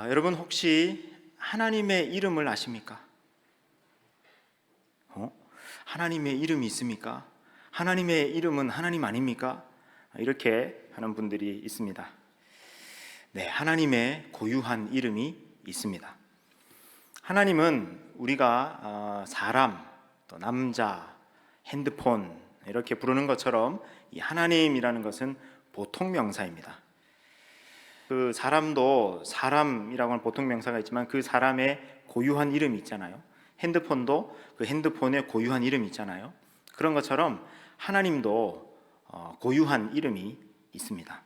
여러분 혹시 하나님의 이름을 아십니까? 하나님의 이름이 있습니까? 하나님의 이름은 하나님 아닙니까? 이렇게 하는 분들이 있습니다. 네, 하나님의 고유한 이름이 있습니다. 하나님은 우리가 사람, 또 남자, 핸드폰 이렇게 부르는 것처럼 이 하나님이라는 것은 보통 명사입니다. 그 사람도 사람이라고 하는 보통 명사가 있지만 그 사람의 고유한 이름이 있잖아요. 핸드폰도 그 핸드폰의 고유한 이름이 있잖아요. 그런 것처럼 하나님도 고유한 이름이 있습니다.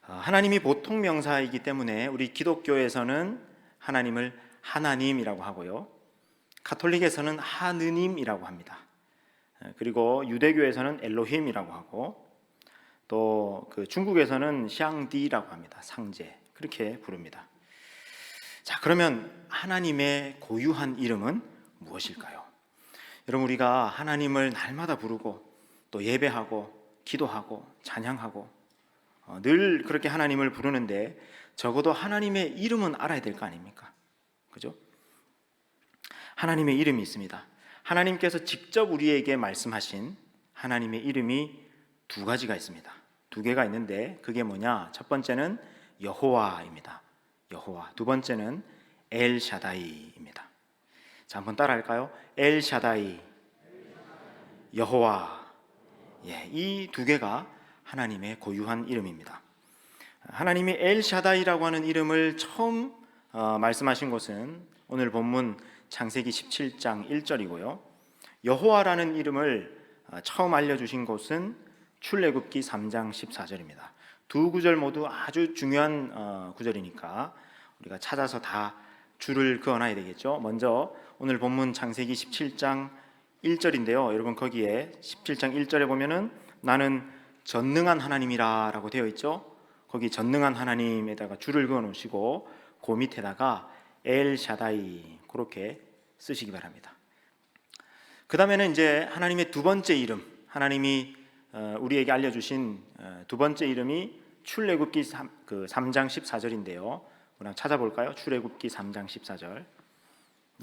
하나님이 보통 명사이기 때문에 우리 기독교에서는 하나님을 하나님이라고 하고요, 가톨릭에서는 하느님이라고 합니다. 그리고 유대교에서는 엘로힘이라고 하고, 또 그 중국에서는 샹디라고 합니다. 상제, 그렇게 부릅니다. 자, 그러면 하나님의 고유한 이름은 무엇일까요? 여러분, 우리가 하나님을 날마다 부르고 또 예배하고 기도하고 찬양하고 늘 그렇게 하나님을 부르는데 적어도 하나님의 이름은 알아야 될 거 아닙니까? 그죠? 하나님의 이름이 있습니다. 하나님께서 직접 우리에게 말씀하신 하나님의 이름이 두 가지가 있습니다. 두 개가 있는데 그게 뭐냐? 첫 번째는 여호와입니다. 여호와. 두 번째는 엘샤다이입니다. 자, 한번 따라할까요? 엘샤다이, 여호와. 이 두 개가 하나님의 고유한 이름입니다. 하나님이 엘샤다이라고 하는 이름을 처음 말씀하신 것은 오늘 본문 창세기 17장 1절이고요. 여호와라는 이름을 처음 알려주신 곳은 출애굽기 3장 14절입니다. 두 구절 모두 아주 중요한 구절이니까 우리가 찾아서 다 줄을 그어놔야 되겠죠. 먼저 오늘 본문 창세기 17장 1절인데요. 여러분, 거기에 17장 1절에 보면은 나는 전능한 하나님이라 라고 되어 있죠. 거기 전능한 하나님에다가 줄을 그어 놓으시고 그 밑에다가 엘샤다이 그렇게 쓰시기 바랍니다. 그 다음에는 이제 하나님의 두 번째 이름, 하나님이 우리에게 알려주신 두 번째 이름이 출애굽기 3장 14절인데요. 우리 찾아볼까요? 출애굽기 3장 14절.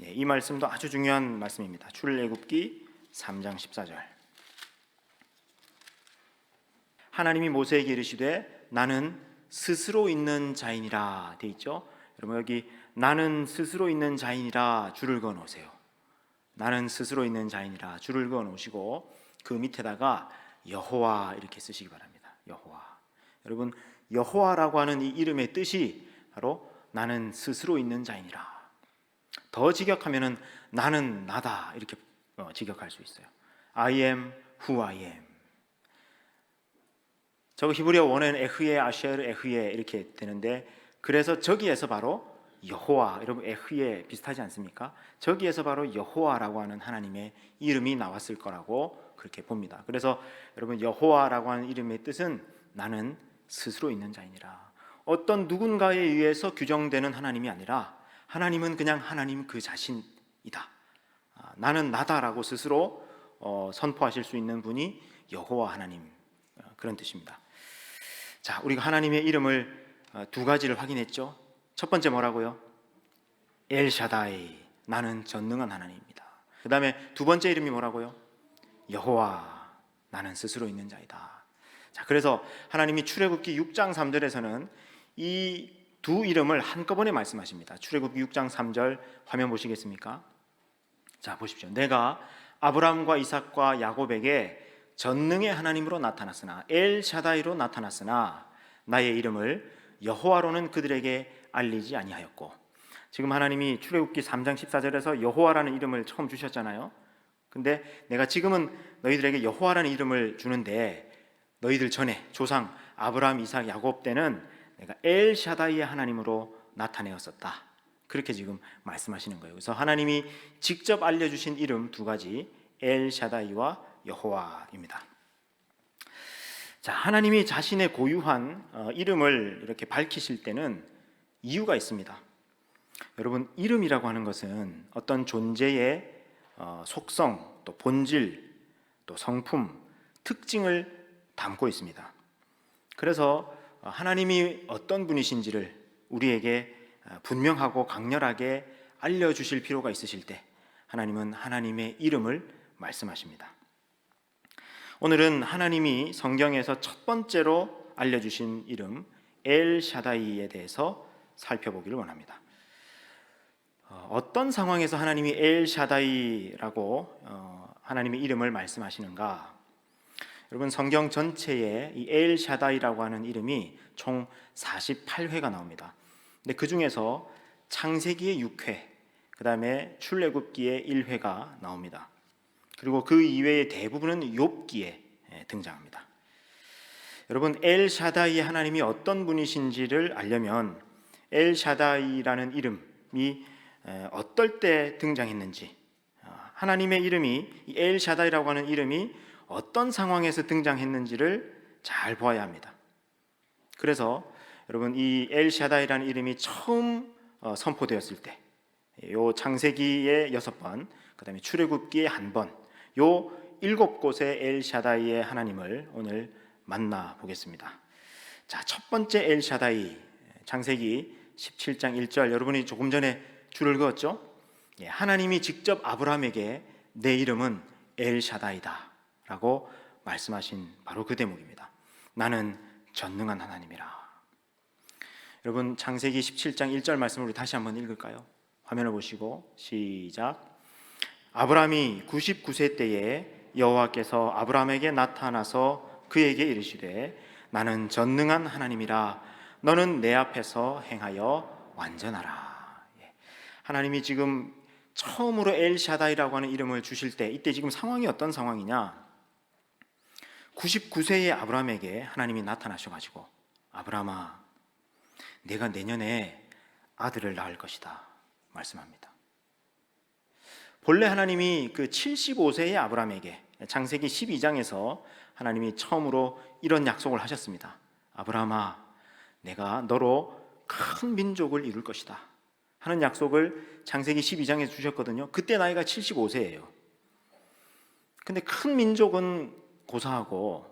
이 말씀도 아주 중요한 말씀입니다. 출애굽기 3장 14절. 하나님이 모세에게 이르시되 나는 스스로 있는 자이니라 돼 있죠. 여러분, 여기 나는 스스로 있는 자이니라 줄을 그어 놓으세요. 나는 스스로 있는 자이니라 줄을 그어 놓으시고 그 밑에다가 여호와 이렇게 쓰시기 바랍니다. 여호와. 여러분, 여호와라고 하는 이 이름의 뜻이 바로 나는 스스로 있는 자이니라. 더 직역하면은 나는 나다 이렇게 직역할 수 있어요. I am who I am. 저거 히브리어 원어는 에흐예, 아쉐르, 에흐예 이렇게 되는데, 그래서 저기에서 바로 여호와, 여러분 에흐예 비슷하지 않습니까? 저기에서 바로 여호와라고 하는 하나님의 이름이 나왔을 거라고 그렇게 봅니다. 그래서 여러분, 여호와라고 하는 이름의 뜻은 나는 스스로 있는 자이니라. 어떤 누군가에 의해서 규정되는 하나님이 아니라 하나님은 그냥 하나님 그 자신이다. 나는 나다라고 스스로 선포하실 수 있는 분이 여호와 하나님, 그런 뜻입니다. 자, 우리가 하나님의 이름을 두 가지를 확인했죠. 첫 번째 뭐라고요? 엘샤다이, 나는 전능한 하나님입니다. 그 다음에 두 번째 이름이 뭐라고요? 여호와, 나는 스스로 있는 자이다. 자, 그래서 하나님이 출애굽기 6장 3절에서는 이 두 이름을 한꺼번에 말씀하십니다. 출애굽기 6장 3절 화면 보시겠습니까? 자, 보십시오. 내가 아브라함과 이삭과 야곱에게 전능의 하나님으로 나타났으나 엘샤다이로 나타났으나 나의 이름을 여호와로는 그들에게 알리지 아니하였고. 지금 하나님이 출애굽기 3장 14절에서 여호와라는 이름을 처음 주셨잖아요. 근데 내가 지금은 너희들에게 여호와라는 이름을 주는데 너희들 전에 조상 아브라함, 이삭, 야곱 때는 내가 엘샤다이의 하나님으로 나타내었었다. 그렇게 지금 말씀하시는 거예요. 그래서 하나님이 직접 알려주신 이름 두 가지, 엘샤다이와 여호와입니다. 자, 하나님이 자신의 고유한 이름을 이렇게 밝히실 때는 이유가 있습니다. 여러분, 이름이라고 하는 것은 어떤 존재의 속성, 또 본질, 또 성품, 특징을 담고 있습니다. 그래서 하나님이 어떤 분이신지를 우리에게 분명하고 강렬하게 알려주실 필요가 있으실 때 하나님은 하나님의 이름을 말씀하십니다. 오늘은 하나님이 성경에서 첫 번째로 알려주신 이름 엘샤다이에 대해서 살펴보기를 원합니다. 어떤 상황에서 하나님이 엘샤다이라고 하나님의 이름을 말씀하시는가? 여러분, 성경 전체에 이 엘샤다이라고 하는 이름이 총 48회가 나옵니다. 근데 그 중에서 창세기의 6회, 그 다음에 출애굽기의 1회가 나옵니다. 그리고 그 이외의 대부분은 욥기에 등장합니다. 여러분, 엘샤다이의 하나님이 어떤 분이신지를 알려면 엘샤다이라는 이름이 어떨 때 등장했는지, 하나님의 이름이 이 엘샤다이라고 하는 이름이 어떤 상황에서 등장했는지를 잘 보아야 합니다. 그래서 여러분, 이 엘샤다이라는 이름이 처음 선포되었을 때, 요 창세기의 6번, 그 다음에 출애굽기의 1번, 요 7곳의 엘샤다이의 하나님을 오늘 만나 보겠습니다. 자, 첫 번째 엘샤다이, 창세기 17장 1절, 여러분이 조금 전에 줄을 그었죠? 하나님이 직접 아브라함에게 내 이름은 엘샤다이다 라고 말씀하신 바로 그 대목입니다. 나는 전능한 하나님이라. 여러분, 창세기 17장 1절 말씀을 우리 다시 한번 읽을까요? 화면을 보시고 시작. 아브라함이 99세 때에 여호와께서 아브라함에게 나타나서 그에게 이르시되 나는 전능한 하나님이라. 너는 내 앞에서 행하여 완전하라. 하나님이 지금 처음으로 엘샤다이라고 하는 이름을 주실 때, 이때 지금 상황이 어떤 상황이냐? 99세의 아브라함에게 하나님이 나타나셔가지고 아브라함아, 내가 내년에 아들을 낳을 것이다 말씀합니다. 본래 하나님이 그 75세의 아브라함에게 창세기 12장에서 하나님이 처음으로 이런 약속을 하셨습니다. 아브라함아, 내가 너로 큰 민족을 이룰 것이다 하는 약속을 창세기 12장에 주셨거든요. 그때 나이가 75세예요. 근데 큰 민족은 고사하고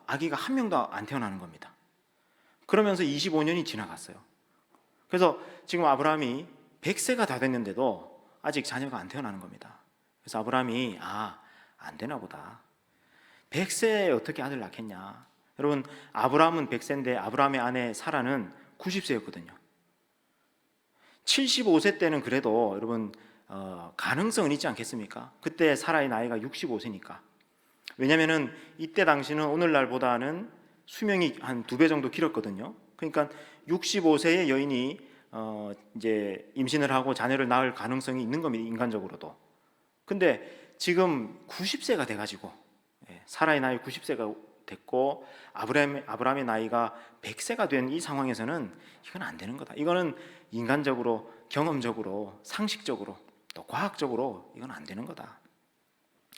아기가 한 명도 안 태어나는 겁니다. 그러면서 25년이 지나갔어요. 그래서 지금 아브라함이 100세가 다 됐는데도 아직 자녀가 안 태어나는 겁니다. 그래서 아브라함이 안 되나 보다. 100세에 어떻게 아들 낳겠냐. 여러분, 아브라함은 100세인데 아브라함의 아내 사라는 90세였거든요. 75세 때는 그래도 여러분 가능성은 있지 않겠습니까? 그때 사라의 나이가 65세니까. 왜냐하면 이때 당시는 오늘날보다는 수명이 한 2배 정도 길었거든요. 그러니까 65세의 여인이 이제 임신을 하고 자녀를 낳을 가능성이 있는 겁니다, 인간적으로도. 근데 지금 90세가 돼가지고, 사라의 나이 90세가 됐고 아브라함의 나이가 100세가 된 이 상황에서는 이건 안 되는 거다. 이거는 인간적으로, 경험적으로, 상식적으로, 또 과학적으로 이건 안 되는 거다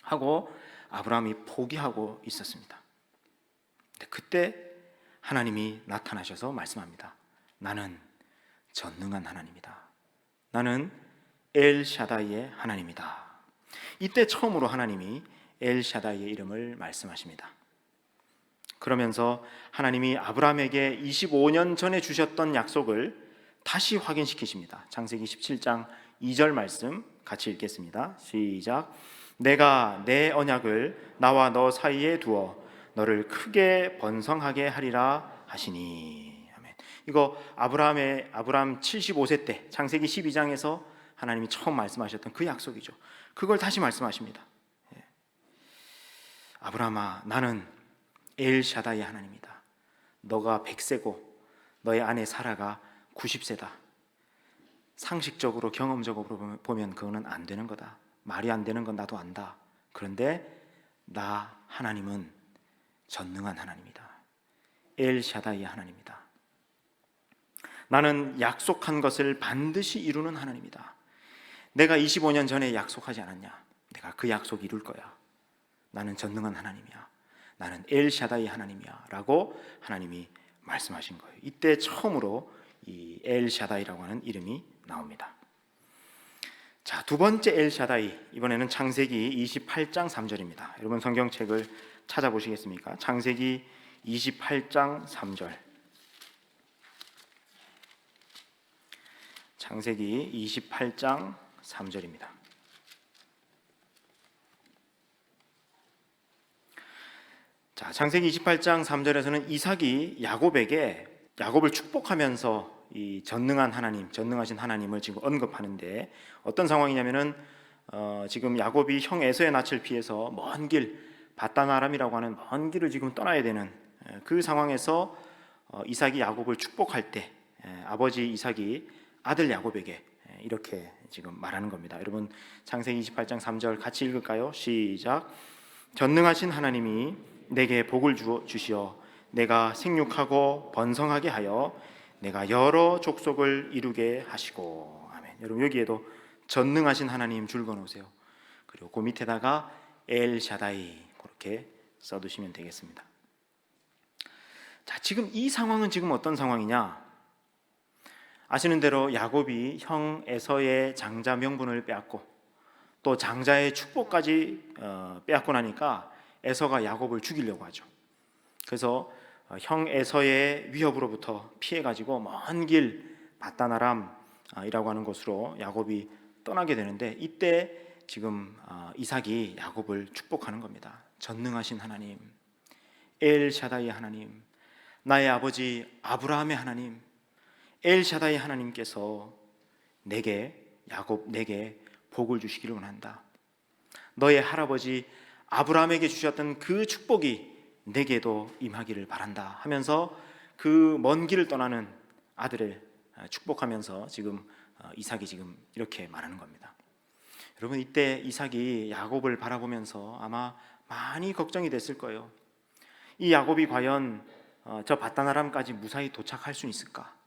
하고 아브라함이 포기하고 있었습니다. 그때 하나님이 나타나셔서 말씀합니다. 나는 전능한 하나님이다. 나는 엘샤다이의 하나님이다. 이때 처음으로 하나님이 엘샤다이의 이름을 말씀하십니다. 그러면서 하나님이 아브라함에게 25년 전에 주셨던 약속을 다시 확인시키십니다. 창세기 17장 2절 말씀 같이 읽겠습니다. 시작. 내가 내 언약을 나와 너 사이에 두어 너를 크게 번성하게 하리라 하시니. 아멘. 이거 아브라함 75세 때 창세기 12장에서 하나님이 처음 말씀하셨던 그 약속이죠. 그걸 다시 말씀하십니다. 아브라함아, 나는 엘샤다이 하나님이다. 너가 100세고 너의 아내 사라가 90세다. 상식적으로, 경험적으로 보면 그거는 안 되는 거다. 말이 안 되는 건 나도 안다. 그런데 나 하나님은 전능한 하나님이다. 엘샤다이 하나님이다. 나는 약속한 것을 반드시 이루는 하나님이다. 내가 25년 전에 약속하지 않았냐? 내가 그 약속 이룰 거야. 나는 전능한 하나님이야. 나는 엘샤다이 하나님이야 라고 하나님이 말씀하신 거예요. 이때 처음으로 이 엘샤다이라고 하는 이름이 나옵니다. 자, 두 번째 엘샤다이, 이번에는 창세기 28장 3절입니다. 여러분 성경책을 찾아보시겠습니까? 창세기 28장 3절. 창세기 28장 3절입니다. 자, 창세기 28장 3절에서는 이삭이 야곱을 축복하면서 이 전능한 하나님, 전능하신 하나님을 지금 언급하는데, 어떤 상황이냐면은 지금 야곱이 형 에서의 낯을 피해서 먼 길, 바단 아람이라고 하는 먼 길을 지금 떠나야 되는 그 상황에서 이삭이 야곱을 축복할 때 아버지 이삭이 아들 야곱에게 이렇게 지금 말하는 겁니다. 여러분, 창세기 28장 3절 같이 읽을까요? 시작. 전능하신 하나님이 내게 복을 주시어 내가 생육하고 번성하게 하여 내가 여러 족속을 이루게 하시고. 아멘. 여러분, 여기에도 전능하신 하나님 줄 그어놓으세요. 그리고 그 밑에다가 엘샤다이 그렇게 써두시면 되겠습니다. 자, 지금 이 상황은 지금 어떤 상황이냐? 아시는 대로 야곱이 형 에서의 장자 명분을 빼앗고 또 장자의 축복까지 빼앗고 나니까 에서가 야곱을 죽이려고 하죠. 그래서 형 에서의 위협으로부터 피해가지고 먼 길 바단 아람이라고 하는 곳으로 야곱이 떠나게 되는데, 이때 지금 이삭이 야곱을 축복하는 겁니다. 전능하신 하나님, 엘샤다이 하나님, 나의 아버지 아브라함의 하나님, 엘샤다이 하나님께서 내게 복을 주시기를 원한다. 너의 할아버지 아브라함에게 주셨던 그 축복이 내게도 임하기를 바란다 하면서 그 먼 길을 떠나는 아들을 축복하면서 지금 이삭이 지금 이렇게 말하는 겁니다. 여러분, 이때 이삭이 야곱을 바라보면서 아마 많이 걱정이 됐을 거예요. 이 야곱이 과연 저 바단 아람까지 무사히 도착할 수 있을까?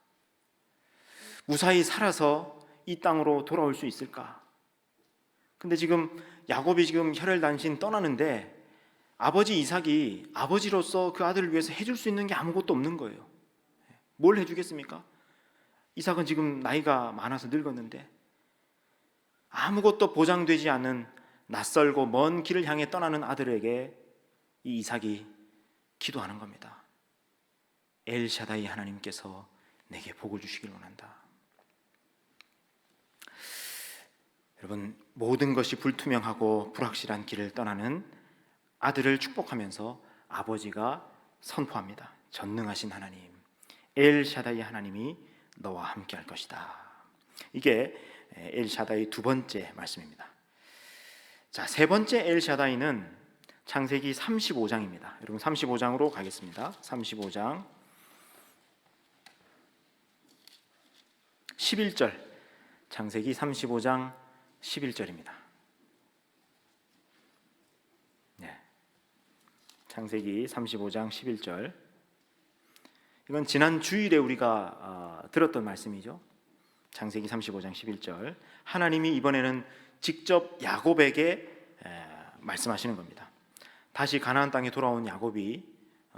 무사히 살아서 이 땅으로 돌아올 수 있을까? 근데 지금 야곱이 지금 혈혈단신 떠나는데 아버지 이삭이 아버지로서 그 아들을 위해서 해줄 수 있는 게 아무것도 없는 거예요. 뭘 해주겠습니까? 이삭은 지금 나이가 많아서 늙었는데 아무것도 보장되지 않는 낯설고 먼 길을 향해 떠나는 아들에게 이 이삭이 기도하는 겁니다. 엘샤다이 하나님께서 내게 복을 주시길 원한다. 여러분, 모든 것이 불투명하고 불확실한 길을 떠나는 아들을 축복하면서 아버지가 선포합니다. 전능하신 하나님, 엘샤다이 하나님이 너와 함께 할 것이다. 이게 엘샤다이 두 번째 말씀입니다. 자, 세 번째 엘샤다이는 창세기 35장입니다. 여러분, 35장으로 가겠습니다. 35장 11절, 창세기 35장 11절입니다. 네. 창세기 35장 11절. 이건 지난 주일에 우리가 들었던 말씀이죠. 창세기 35장 11절. 하나님이 이번에는 직접 야곱에게 말씀하시는 겁니다. 다시 가나안 땅에 돌아온 야곱이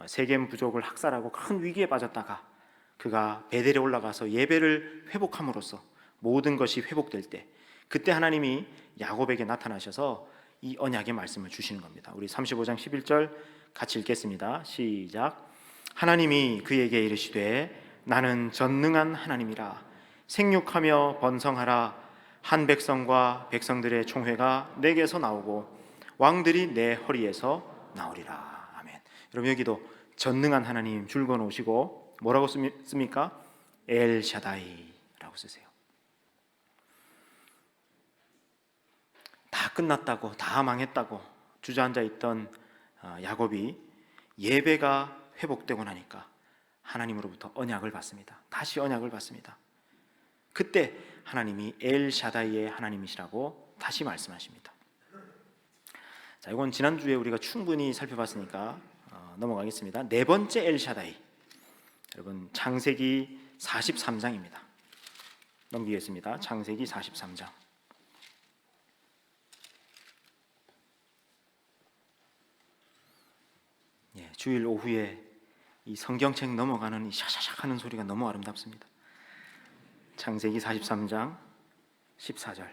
세겜 부족을 학살하고 큰 위기에 빠졌다가 그가 베델에 올라가서 예배를 회복함으로써 모든 것이 회복될 때, 그때 하나님이 야곱에게 나타나셔서 이 언약의 말씀을 주시는 겁니다. 우리 35장 11절 같이 읽겠습니다. 시작. 하나님이 그에게 이르시되 나는 전능한 하나님이라. 생육하며 번성하라. 한 백성과 백성들의 총회가 내게서 나오고 왕들이 내 허리에서 나오리라. 아멘. 여러분, 여기도 전능한 하나님 줄 그어 놓으시고 뭐라고 씁니까? 엘샤다이라고 쓰세요. 다 끝났다고, 다 망했다고 주저앉아 있던 야곱이 예배가 회복되고 나니까 하나님으로부터 언약을 받습니다. 다시 언약을 받습니다. 그때 하나님이 엘샤다이의 하나님이시라고 다시 말씀하십니다. 자, 이건 지난주에 우리가 충분히 살펴봤으니까 넘어가겠습니다. 네 번째 엘샤다이, 여러분, 창세기 43장입니다. 넘기겠습니다. 창세기 43장. 예, 주일 오후에 이 성경책 넘어가는 이 샤샤샥 하는 소리가 너무 아름답습니다. 창세기 43장 14절.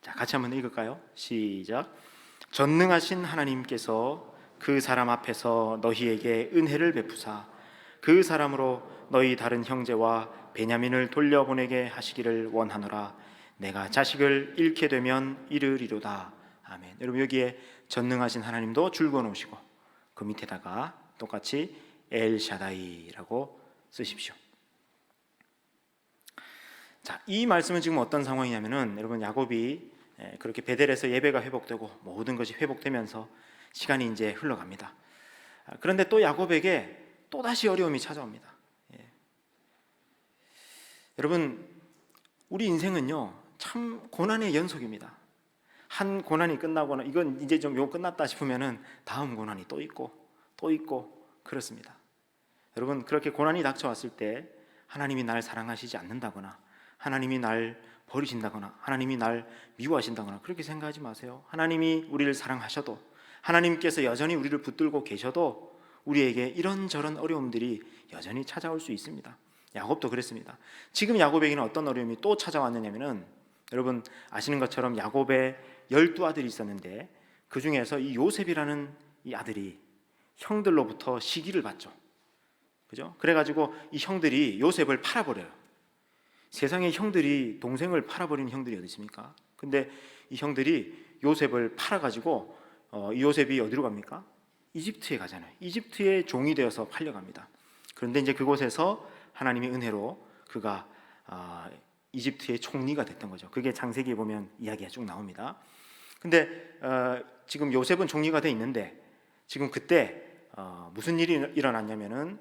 자, 같이 한번 읽을까요? 시작. 전능하신 하나님께서 그 사람 앞에서 너희에게 은혜를 베푸사 그 사람으로 너희 다른 형제와 베냐민을 돌려보내게 하시기를 원하노라. 내가 자식을 잃게 되면 이르리로다. 아멘. 여러분, 여기에 전능하신 하나님도 줄거 놓으시고 그 밑에다가 똑같이 엘샤다이라고 쓰십시오. 자, 이 말씀은 지금 어떤 상황이냐면은, 여러분, 야곱이 그렇게 베델에서 예배가 회복되고 모든 것이 회복되면서 시간이 이제 흘러갑니다. 그런데 또 야곱에게 또 다시 어려움이 찾아옵니다. 여러분, 우리 인생은요 참 고난의 연속입니다. 한 고난이 끝나거나 이건 이제 좀 끝났다 싶으면은 다음 고난이 또 있고 또 있고 그렇습니다. 여러분, 그렇게 고난이 닥쳐왔을 때 하나님이 날 사랑하시지 않는다거나 하나님이 날 버리신다거나 하나님이 날 미워하신다거나 그렇게 생각하지 마세요. 하나님이 우리를 사랑하셔도, 하나님께서 여전히 우리를 붙들고 계셔도 우리에게 이런저런 어려움들이 여전히 찾아올 수 있습니다. 야곱도 그랬습니다. 지금 야곱에게는 어떤 어려움이 또 찾아왔느냐면은, 여러분 아시는 것처럼 야곱의 12아들이 있었는데 그 중에서 이 요셉이라는 이 아들이 형들로부터 시기를 받죠. 그죠? 그래가지고 이 형들이 요셉을 팔아버려요. 세상에 형들이 동생을 팔아버리는 형들이 어디 있습니까? 근데 이 형들이 요셉을 팔아가지고 이 요셉이 어디로 갑니까? 이집트에 가잖아요. 이집트의 종이 되어서 팔려갑니다. 그런데 이제 그곳에서 하나님의 은혜로 그가 이집트의 총리가 됐던 거죠. 그게 창세기에 보면 이야기가 쭉 나옵니다. 근데 지금 요셉은 총리가 돼 있는데 지금 그때 무슨 일이 일어났냐면은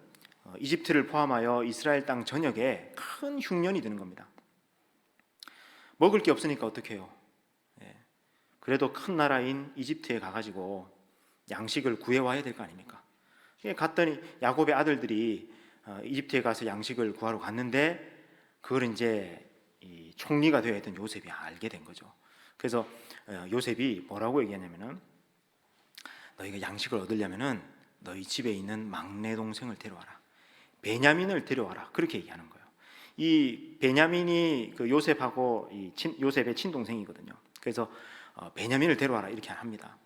이집트를 포함하여 이스라엘 땅 전역에 큰 흉년이 드는 겁니다. 먹을 게 없으니까 어떻게 해요? 그래도 큰 나라인 이집트에 가가지고 양식을 구해와야 될 거 아닙니까? 갔더니 야곱의 아들들이 이집트에 가서 양식을 구하러 갔는데 그걸 이제 이 총리가 되어야 했던 요셉이 알게 된 거죠. 그래서 요셉이 뭐라고 얘기하냐면은, 너희가 양식을 얻으려면은 너희 집에 있는 막내 동생을 데려와라. 베냐민을 데려와라. 그렇게 얘기하는 거예요. 이 베냐민이 그 요셉하고 요셉의 친동생이거든요. 그래서 베냐민을 데려와라 이렇게 합니다.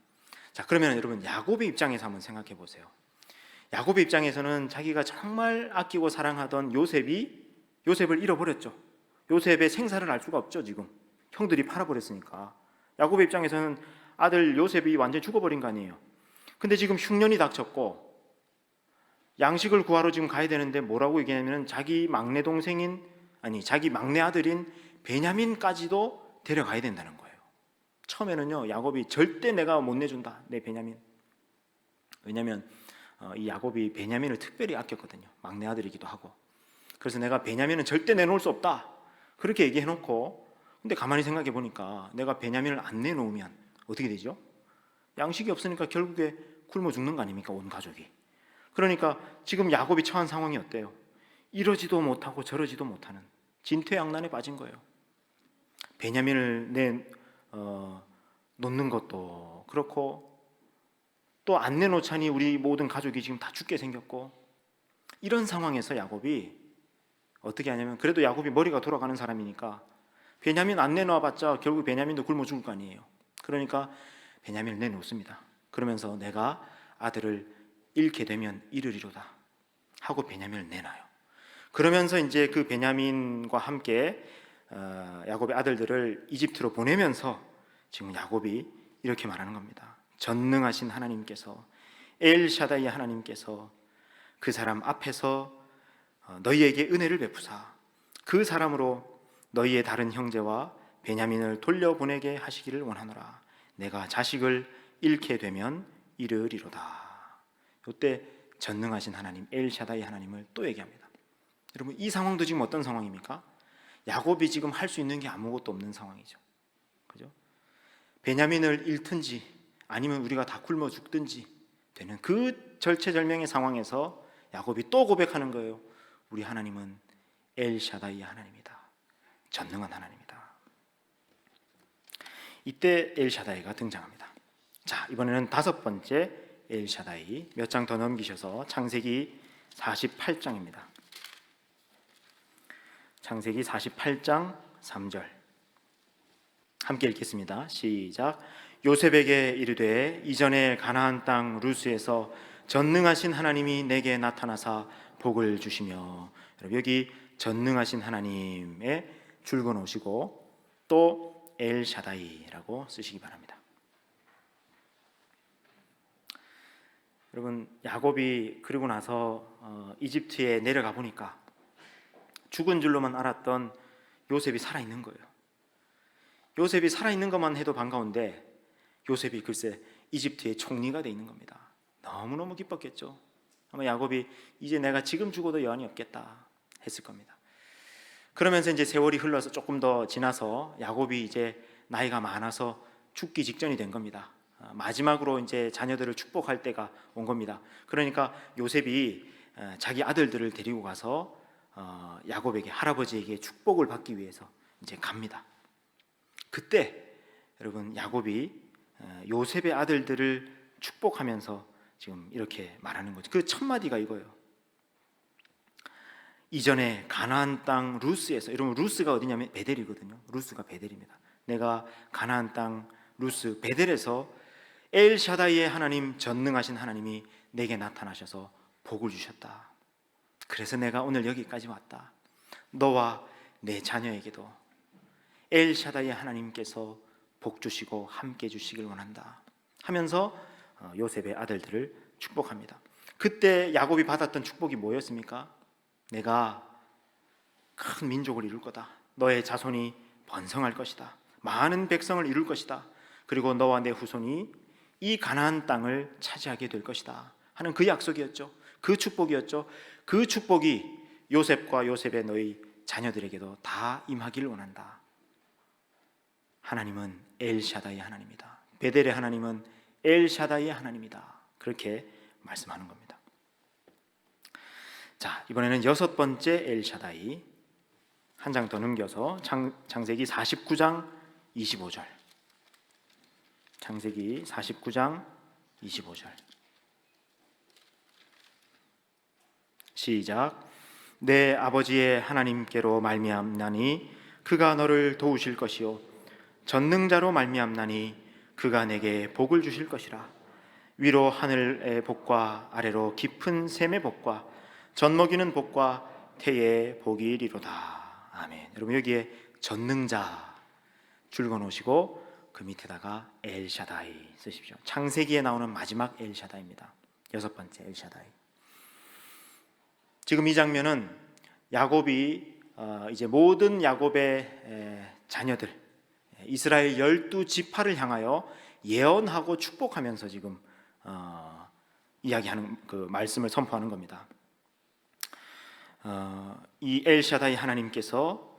자, 그러면 여러분 야곱의 입장에서 한번 생각해 보세요. 야곱의 입장에서는 자기가 정말 아끼고 사랑하던 요셉을 잃어버렸죠. 요셉의 생사를 알 수가 없죠. 지금 형들이 팔아버렸으니까. 야곱의 입장에서는 아들 요셉이 완전히 죽어버린 거 아니에요. 근데 지금 흉년이 닥쳤고 양식을 구하러 지금 가야 되는데 뭐라고 얘기하냐면 자기 막내 아들인 베냐민까지도 데려가야 된다는 거예요. 처음에는요 야곱이 절대 내가 못 내준다, 내 베냐민. 왜냐하면 이 야곱이 베냐민을 특별히 아꼈거든요. 막내 아들이기도 하고. 그래서 내가 베냐민은 절대 내놓을 수 없다 그렇게 얘기해놓고, 근데 가만히 생각해 보니까 내가 베냐민을 안 내놓으면 어떻게 되죠? 양식이 없으니까 결국에 굶어 죽는 거 아닙니까? 온 가족이. 그러니까 지금 야곱이 처한 상황이 어때요? 이러지도 못하고 저러지도 못하는 진퇴양난에 빠진 거예요. 베냐민을 놓는 것도 그렇고 또 안 내놓자니 우리 모든 가족이 지금 다 죽게 생겼고, 이런 상황에서 야곱이 어떻게 하냐면, 그래도 야곱이 머리가 돌아가는 사람이니까 베냐민 안 내놓아봤자 결국 베냐민도 굶어 죽을 거 아니에요. 그러니까 베냐민을 내놓습니다. 그러면서 내가 아들을 잃게 되면 이르리로다 하고 베냐민을 내놔요. 그러면서 이제 그 베냐민과 함께 야곱의 아들들을 이집트로 보내면서 지금 야곱이 이렇게 말하는 겁니다. 전능하신 하나님께서, 엘샤다이 하나님께서 그 사람 앞에서 너희에게 은혜를 베푸사 그 사람으로 너희의 다른 형제와 베냐민을 돌려보내게 하시기를 원하노라. 내가 자식을 잃게 되면 이르리로다. 이때 전능하신 하나님 엘샤다이 하나님을 또 얘기합니다. 여러분, 이 상황도 지금 어떤 상황입니까? 야곱이 지금 할 수 있는 게 아무것도 없는 상황이죠. 그죠? 베냐민을 잃든지 아니면 우리가 다 굶어 죽든지 되는 그 절체절명의 상황에서 야곱이 또 고백하는 거예요. 우리 하나님은 엘샤다이 하나님이다. 전능한 하나님이다. 이때 엘샤다이가 등장합니다. 자, 이번에는 5번째 엘샤다이, 몇 장 더 넘기셔서 창세기 48장입니다. 창세기 48장 3절 함께 읽겠습니다. 시작. 요셉에게 이르되 이전에 가나안 땅 루스에서 전능하신 하나님이 내게 나타나사 복을 주시며. 여러분, 여기 전능하신 하나님에 줄거 놓으시고 또 엘샤다이라고 쓰시기 바랍니다. 여러분, 야곱이 그리고 나서 이집트에 내려가 보니까 죽은 줄로만 알았던 요셉이 살아있는 거예요. 요셉이 살아있는 것만 해도 반가운데 요셉이 글쎄 이집트의 총리가 돼 있는 겁니다. 너무너무 기뻤겠죠. 아마 야곱이 이제 내가 지금 죽어도 여한이 없겠다 했을 겁니다. 그러면서 이제 세월이 흘러서 조금 더 지나서 야곱이 이제 나이가 많아서 죽기 직전이 된 겁니다. 마지막으로 이제 자녀들을 축복할 때가 온 겁니다. 그러니까 요셉이 자기 아들들을 데리고 가서 야곱에게, 할아버지에게 축복을 받기 위해서 이제 갑니다. 그때 여러분, 야곱이 요셉의 아들들을 축복하면서 지금 이렇게 말하는 거죠. 그 첫 마디가 이거예요. 이전에 가나안 땅 루스에서, 여러분 루스가 어디냐면 베델이거든요. 루스가 베델입니다. 내가 가나안 땅 루스 베델에서 엘샤다이의 하나님, 전능하신 하나님이 내게 나타나셔서 복을 주셨다. 그래서 내가 오늘 여기까지 왔다. 너와 내 자녀에게도 엘샤다이의 하나님께서 복 주시고 함께 주시길 원한다 하면서 요셉의 아들들을 축복합니다. 그때 야곱이 받았던 축복이 뭐였습니까? 내가 큰 민족을 이룰 거다. 너의 자손이 번성할 것이다. 많은 백성을 이룰 것이다. 그리고 너와 내 후손이 이 가나안 땅을 차지하게 될 것이다 하는 그 약속이었죠. 그 축복이었죠. 그 축복이 요셉과 요셉의 너희 자녀들에게도 다 임하기를 원한다. 하나님은 엘샤다이의 하나님이다. 베델의 하나님은 엘샤다이의 하나님이다. 그렇게 말씀하는 겁니다. 자, 이번에는 여섯 번째 엘샤다이, 한 장 더 넘겨서 창세기 49장 25절. 창세기 49장 25절. 시작. 내 아버지의 하나님께로 말미암나니 그가 너를 도우실 것이요 전능자로 말미암나니 그가 내게 복을 주실 것이라. 위로 하늘의 복과 아래로 깊은 샘의 복과 젖먹이는 복과 태의 복이 이리로다. 아멘. 여러분, 여기에 전능자 줄거 놓으시고 그 밑에다가 엘샤다이 쓰십시오. 창세기에 나오는 마지막 엘샤다이입니다. 여섯 번째 엘샤다이. 지금 이 장면은 야곱이 이제 모든 야곱의 자녀들, 이스라엘 12지파를 향하여 예언하고 축복하면서 지금 이야기하는 그 말씀을 선포하는 겁니다. 이 엘샤다이 하나님께서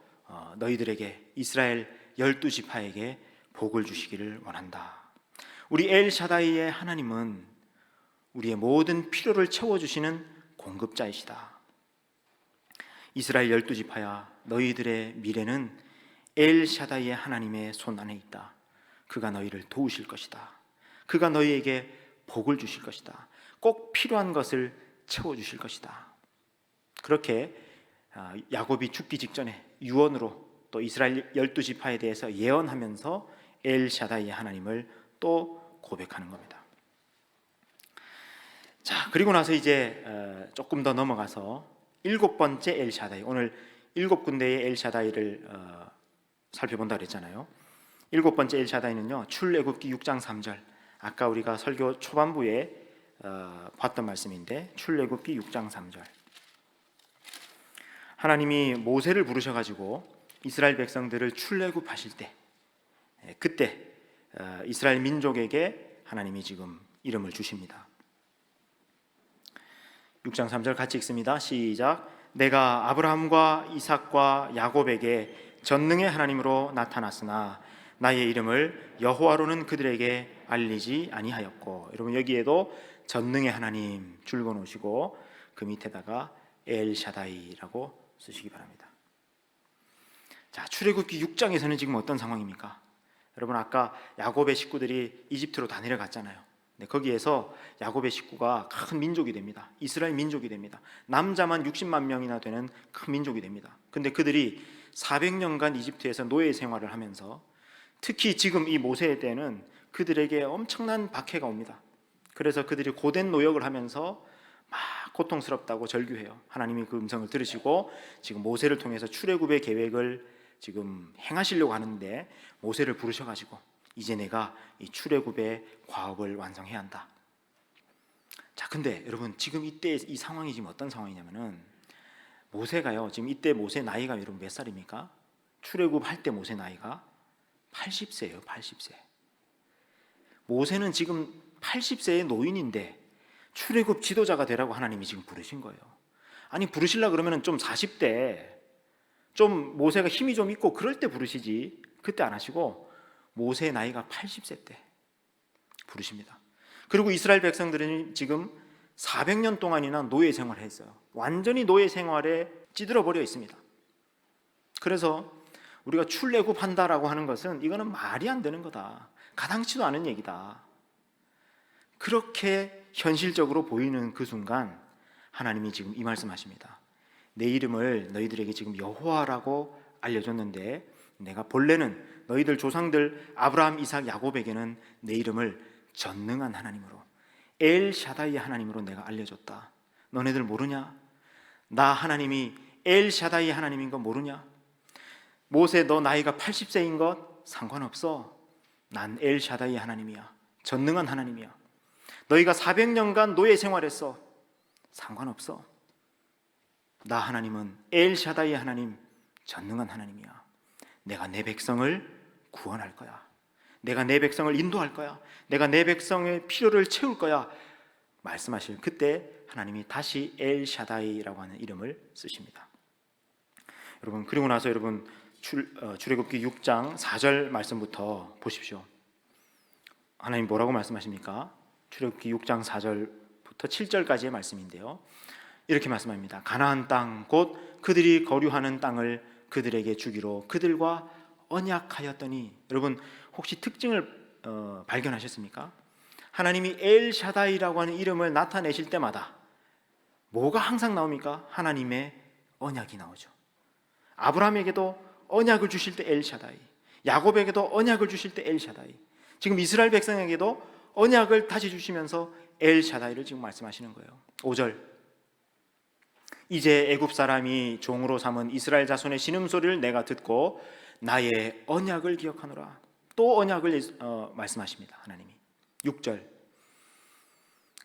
너희들에게, 이스라엘 12지파에게 복을 주시기를 원한다. 우리 엘샤다이의 하나님은 우리의 모든 필요를 채워주시는 공급자이시다. 이스라엘 12지파야, 너희들의 미래는 엘샤다이의 하나님의 손 안에 있다. 그가 너희를 도우실 것이다. 그가 너희에게 복을 주실 것이다. 꼭 필요한 것을 채워주실 것이다. 그렇게 야곱이 죽기 직전에 유언으로 또 이스라엘 12지파에 대해서 예언하면서 엘샤다이의 하나님을 또 고백하는 겁니다. 자, 그리고 나서 이제 조금 더 넘어가서 일곱 번째 엘샤다이, 오늘 일곱 군데의 엘샤다이를 살펴본다 그랬잖아요. 일곱 번째 엘샤다이는요, 출애굽기 6장 3절, 아까 우리가 설교 초반부에 봤던 말씀인데, 출애굽기 6장 3절. 하나님이 모세를 부르셔가지고 이스라엘 백성들을 출애굽하실 때, 그때 이스라엘 민족에게 하나님이 지금 이름을 주십니다. 6장 3절 같이 읽습니다. 시작. 내가 아브라함과 이삭과 야곱에게 전능의 하나님으로 나타났으나 나의 이름을 여호와로는 그들에게 알리지 아니하였고. 여러분, 여기에도 전능의 하나님 줄거 놓으시고 그 밑에다가 엘샤다이라고 쓰시기 바랍니다. 자, 출애굽기 6장에서는 지금 어떤 상황입니까? 여러분, 아까 야곱의 식구들이 이집트로 다 내려갔잖아요. 네, 거기에서 야곱의 식구가 큰 민족이 됩니다. 이스라엘 민족이 됩니다. 남자만 60만 명이나 되는 큰 민족이 됩니다. 근데 그들이 400년간 이집트에서 노예 생활을 하면서 특히 지금 이 모세의 때는 그들에게 엄청난 박해가 옵니다. 그래서 그들이 고된 노역을 하면서 막 고통스럽다고 절규해요. 하나님이 그 음성을 들으시고 지금 모세를 통해서 출애굽의 계획을 지금 행하시려고 하는데 모세를 부르셔가지고 이제 내가 이 출애굽의 과업을 완성해야 한다. 자, 근데 여러분 지금 이때 이 상황이 지금 어떤 상황이냐면은 모세가요, 지금 이때 모세 나이가 여러분 몇 살입니까? 출애굽 할 때 모세 나이가 80세예요. 80세. 모세는 지금 80세의 노인인데 출애굽 지도자가 되라고 하나님이 지금 부르신 거예요. 아니 부르시려 그러면 좀 40대 좀 모세가 힘이 좀 있고 그럴 때 부르시지, 그때 안 하시고 모세의 나이가 80세 때 부르십니다. 그리고 이스라엘 백성들은 지금 400년 동안이나 노예 생활을 했어요. 완전히 노예 생활에 찌들어 버려 있습니다. 그래서 우리가 출애굽한다라고 하는 것은 이거는 말이 안 되는 거다, 가당치도 않은 얘기다, 그렇게 현실적으로 보이는 그 순간 하나님이 지금 이 말씀하십니다. 내 이름을 너희들에게 지금 여호와라고 알려줬는데 내가 본래는 너희들 조상들 아브라함, 이삭, 야곱에게는 내 이름을 전능한 하나님으로, 엘 샤다이 하나님으로 내가 알려줬다. 너네들 모르냐? 나 하나님이 엘 샤다이 하나님인 거 모르냐? 모세 너 나이가 80세인 것 상관없어. 난 엘 샤다이 하나님이야. 전능한 하나님이야. 너희가 400년간 노예 생활했어. 상관없어. 나 하나님은 엘 샤다이 하나님, 전능한 하나님이야. 내가 내 백성을 구원할 거야. 내가 내 백성을 인도할 거야. 내가 내 백성의 필요를 채울 거야. 말씀하실 그때 하나님이 다시 엘 샤다이라고 하는 이름을 쓰십니다. 여러분 그리고 나서 여러분 출애굽기 6장 4절 말씀부터 보십시오. 하나님 뭐라고 말씀하십니까? 출애굽기 6장 4절부터 7절까지의 말씀인데요, 이렇게 말씀합니다. 가나안 땅 곧 그들이 거류하는 땅을 그들에게 주기로 그들과 언약하였더니, 여러분 혹시 특징을 발견하셨습니까? 하나님이 엘 샤다이라고 하는 이름을 나타내실 때마다 뭐가 항상 나옵니까? 하나님의 언약이 나오죠. 아브라함에게도 언약을 주실 때 엘 샤다이, 야곱에게도 언약을 주실 때 엘 샤다이, 지금 이스라엘 백성에게도 언약을 다시 주시면서 엘 샤다이를 지금 말씀하시는 거예요. 5절, 이제 애굽 사람이 종으로 삼은 이스라엘 자손의 신음소리를 내가 듣고 나의 언약을 기억하노라. 또 언약을 말씀하십니다. 하나님이. 6절,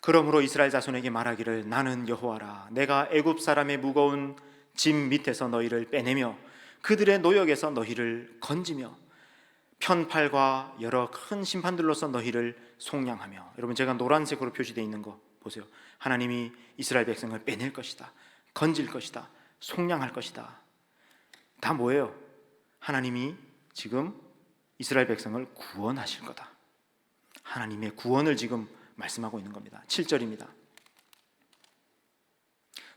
그러므로 이스라엘 자손에게 말하기를 나는 여호와라. 내가 애굽 사람의 무거운 짐 밑에서 너희를 빼내며 그들의 노역에서 너희를 건지며 편팔과 여러 큰 심판들로서 너희를 속량하며. 여러분 제가 노란색으로 표시되어 있는 거 보세요. 하나님이 이스라엘 백성을 빼낼 것이다, 건질 것이다, 속량할 것이다. 다 뭐예요? 하나님이 지금 이스라엘 백성을 구원하실 거다. 하나님의 구원을 지금 말씀하고 있는 겁니다. 7절입니다.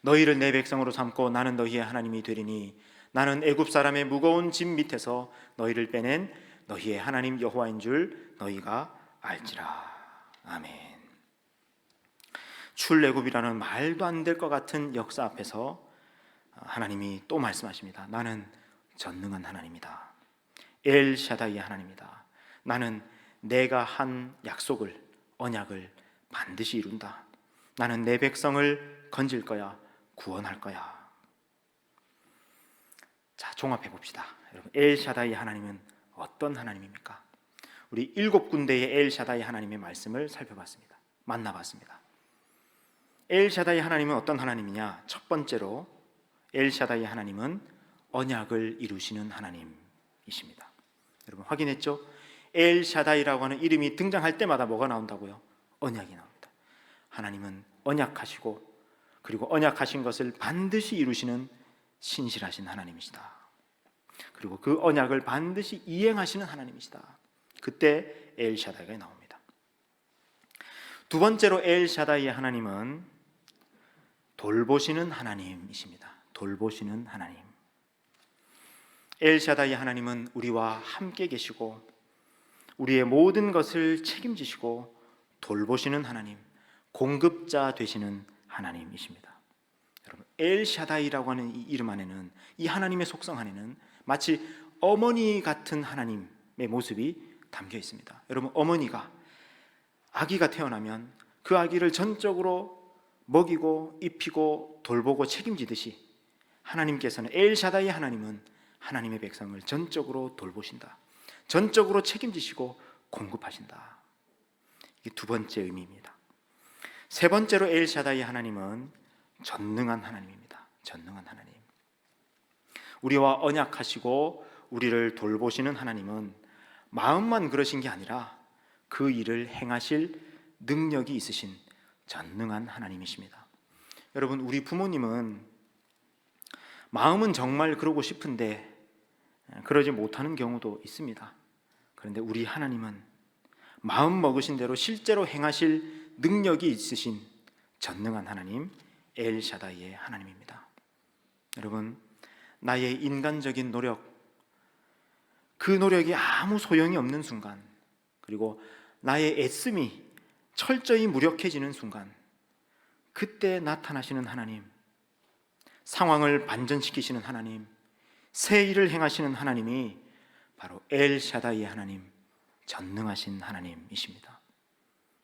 너희를 내 백성으로 삼고 나는 너희의 하나님이 되리니 나는 애굽 사람의 무거운 짐 밑에서 너희를 빼낸 너희의 하나님 여호와인 줄 너희가 알지라. 아멘. 출애굽이라는 말도 안 될 것 같은 역사 앞에서 하나님이 또 말씀하십니다. 나는 전능한 하나님이다. 엘 샤다이의 하나님이다. 나는 내가 한 약속을, 언약을 반드시 이룬다. 나는 내 백성을 건질 거야, 구원할 거야. 자, 종합해 봅시다. 여러분, 엘 샤다이 하나님은 어떤 하나님입니까? 우리 7군데의 엘 샤다이 하나님의 말씀을 살펴봤습니다. 만나봤습니다. 엘 샤다이 하나님은 어떤 하나님이냐? 첫 번째로 엘 샤다이 하나님은 언약을 이루시는 하나님이십니다. 여러분 확인했죠? 엘 샤다이라고 하는 이름이 등장할 때마다 뭐가 나온다고요? 언약이 나옵니다. 하나님은 언약하시고 그리고 언약하신 것을 반드시 이루시는 신실하신 하나님이시다. 그리고 그 언약을 반드시 이행하시는 하나님이시다. 그때 엘 샤다이가 나옵니다. 두 번째로 엘 샤다이의 하나님은 돌보시는 하나님이십니다. 돌보시는 하나님. 엘 샤다이 하나님은 우리와 함께 계시고 우리의 모든 것을 책임지시고 돌보시는 하나님, 공급자 되시는 하나님이십니다. 여러분, 엘 샤다이라고 하는 이 이름 안에는, 이 하나님의 속성 안에는 마치 어머니 같은 하나님의 모습이 담겨 있습니다. 여러분, 어머니가 아기가 태어나면 그 아기를 전적으로 먹이고 입히고 돌보고 책임지듯이 하나님께서는 엘샤다이 하나님은 하나님의 백성을 전적으로 돌보신다. 전적으로 책임지시고 공급하신다. 이게 두 번째 의미입니다. 세 번째로 엘샤다이 하나님은 전능한 하나님입니다. 전능한 하나님. 우리와 언약하시고 우리를 돌보시는 하나님은 마음만 그러신 게 아니라 그 일을 행하실 능력이 있으신 전능한 하나님이십니다. 여러분, 우리 부모님은 마음은 정말 그러고 싶은데 그러지 못하는 경우도 있습니다. 그런데 우리 하나님은 마음 먹으신 대로 실제로 행하실 능력이 있으신 전능한 하나님, 엘샤다이의 하나님입니다. 여러분, 나의 인간적인 노력, 그 노력이 아무 소용이 없는 순간, 그리고 나의 애씀이 철저히 무력해지는 순간, 그때 나타나시는 하나님, 상황을 반전시키시는 하나님, 새 일을 행하시는 하나님이 바로 엘샤다이의 하나님, 전능하신 하나님이십니다.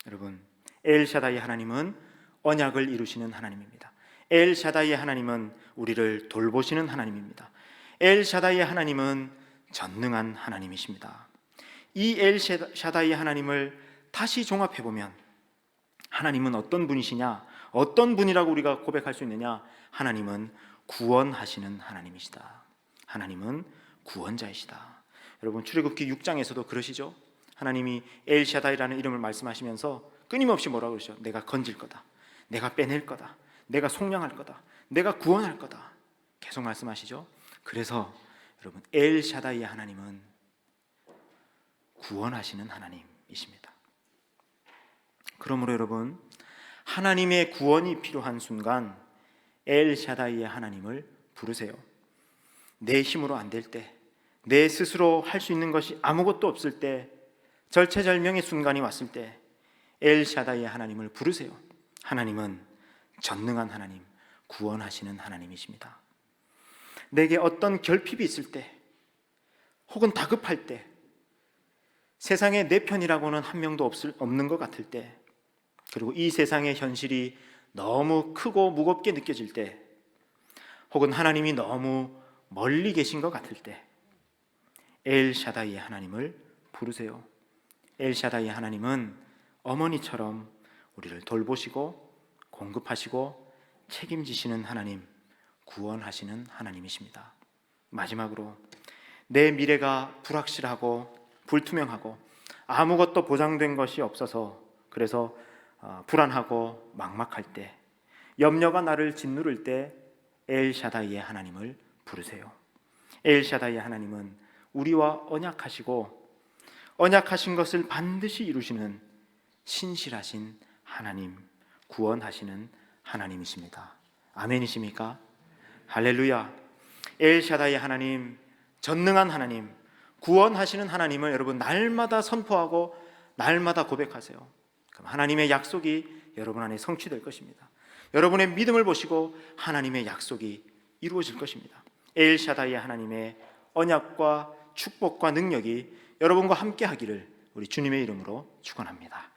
여러분, 엘샤다이 하나님은 언약을 이루시는 하나님입니다. 엘샤다이의 하나님은 우리를 돌보시는 하나님입니다. 엘샤다이의 하나님은 전능한 하나님이십니다. 이 엘샤다이의 하나님을 다시 종합해보면 하나님은 어떤 분이시냐? 어떤 분이라고 우리가 고백할 수 있느냐? 하나님은 구원하시는 하나님이시다. 하나님은 구원자이시다. 여러분, 출애굽기 6장에서도 그러시죠? 하나님이 엘샤다이라는 이름을 말씀하시면서 끊임없이 뭐라고 그러죠? 내가 건질 거다, 내가 빼낼 거다, 내가 속량할 거다, 내가 구원할 거다, 계속 말씀하시죠. 그래서 여러분, 엘샤다이의 하나님은 구원하시는 하나님이십니다. 그러므로 여러분, 하나님의 구원이 필요한 순간 엘샤다이의 하나님을 부르세요. 내 힘으로 안 될 때, 내 스스로 할 수 있는 것이 아무것도 없을 때, 절체절명의 순간이 왔을 때 엘샤다이의 하나님을 부르세요. 하나님은 전능한 하나님, 구원하시는 하나님이십니다. 내게 어떤 결핍이 있을 때, 혹은 다급할 때, 세상에 내 편이라고는 한 명도 없는 것 같을 때, 그리고 이 세상의 현실이 너무 크고 무겁게 느껴질 때, 혹은 하나님이 너무 멀리 계신 것 같을 때 엘샤다이의 하나님을 부르세요. 엘샤다이의 하나님은 어머니처럼 우리를 돌보시고 공급하시고 책임지시는 하나님, 구원하시는 하나님이십니다. 마지막으로, 내 미래가 불확실하고 불투명하고 아무것도 보장된 것이 없어서 그래서 불안하고 막막할 때, 염려가 나를 짓누를 때 엘샤다이의 하나님을 부르세요. 엘샤다이의 하나님은 우리와 언약하시고 언약하신 것을 반드시 이루시는 신실하신 하나님, 구원하시는 하나님이십니다. 아멘이십니까? 할렐루야. 엘샤다이의 하나님, 전능한 하나님, 구원하시는 하나님을 여러분 날마다 선포하고 날마다 고백하세요. 그럼 하나님의 약속이 여러분 안에 성취될 것입니다. 여러분의 믿음을 보시고 하나님의 약속이 이루어질 것입니다. 엘샤다이의 하나님의 언약과 축복과 능력이 여러분과 함께 하기를 우리 주님의 이름으로 축원합니다.